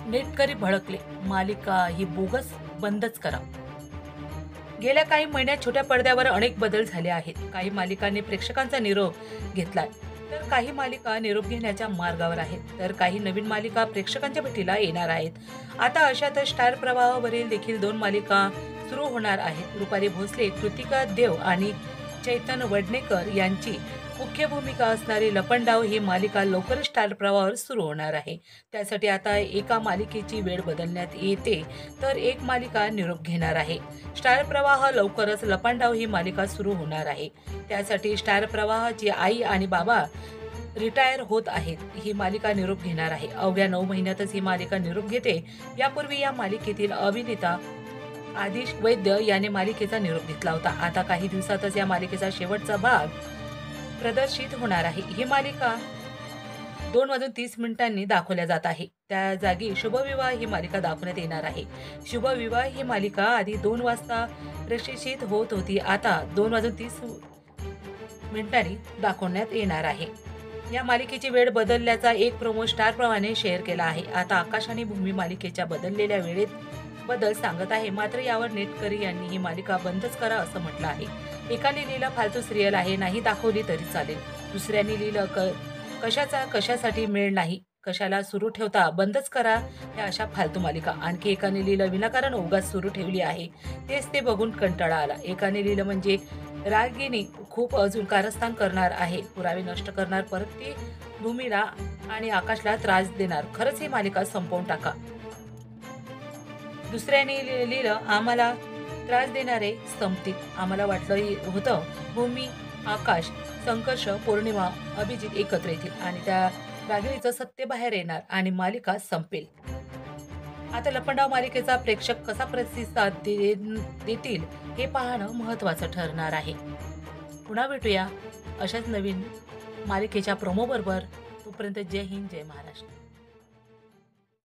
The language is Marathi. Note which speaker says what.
Speaker 1: नेटकरी भडकले, मालिका ही बोगस, बंदच करा. गेल्या काही महिन्यात छोट्या पडद्यावर अनेक बदल झाले आहेत. काही मालिकांनी प्रेक्षकांचा निरोप घेतलाय, तर काही मालिका निरोप घेण्याच्या मार्गावर आहेत, तर काही नवीन मालिका प्रेक्षकांच्या भेटीला येणार आहेत. आता अशातच स्टार प्रवाहावरील देखील 2 मालिका सुरू होणार आहेत. रुपाली भोसले, कृतिका देव आणि चैतन वडनेकर यांची मुख्य भूमिका असणारी लपंडाव ही मालिका लवकरच स्टार प्रवाहावर सुरू होणार आहे. त्यासाठी आता एका मालिकेची वेळ बदलण्यात येते, तर एक मालिका निरोप घेणार आहे. स्टार प्रवाह लवकरच लपंडाव ही मालिका सुरू होणार आहे. त्यासाठी स्टार प्रवाहाची आई आणि बाबा रिटायर होत आहेत ही मालिका निरोप घेणार आहे. अवघ्या 9 महिन्यातच ही मालिका निरोप घेते. यापूर्वी या मालिकेतील अभिनेता आदिश वैद्य याने मालिकेचा निरोप घेतला होता. आता काही दिवसातच या मालिकेचा शेवटचा भाग प्रदर्शित होणार आहे. ही मालिका 2:30 दाखवल्या जात आहे. त्या जागी शुभविवाह ही मालिका दाखवण्यात येणार आहे. शुभविवाह ही मालिका आधी 2 वाजता प्रक्षेपित होत होती. आता 2:30 दाखवण्यात येणार आहे. या मालिकेची वेळ बदलल्याचा एक प्रोमो स्टार प्रवाहाने शेअर केला आहे. आता आकाश आणि भूमी मालिकेच्या बदललेल्या वेळेत बदल सांगत आहे. मात्र यावर नेटकरी यांनी ही मालिका बंदच करा असं म्हटलं आहे. एकाने लिहिलं फालतू सिरियल आहे, नाही दाखवली तरी चालेल. दुसऱ्याने लिहिलं कशासाठी मेळ नाही, कशाला सुरू ठेवता, बंदच करा या अशा फालतू मालिका. आणखी एकाने लिहिलं विनाकारण उगाच सुरू ठेवली आहे, तेच ते बघून कंटाळा आला. एकाने लिहिलं म्हणजे रागिनी खूप अजून कारस्थान करणार आहे, पुरावे नष्ट करणार, परत ती भूमीला आणि आकाशला त्रास देणार, खरंच ही मालिका संपवून टाका. दुसऱ्याने लिहिलं आम्हाला त्रास देणारे संपतील. आम्हाला वाटलं होतं भूमी, आकाश, संकर्ष, पौर्णिमा, अभिजित एकत्र येतील आणि त्या रागिणीचं सत्य बाहेर येणार आणि मालिका संपेल. आता लपंडाव मालिकेचा प्रेक्षक कसा प्रतिसाद देतील हे पाहणं महत्त्वाचं ठरणार आहे. पुन्हा भेटूया अशाच नवीन मालिकेच्या प्रोमो बरोबर. तोपर्यंत जय हिंद, जय महाराष्ट्र.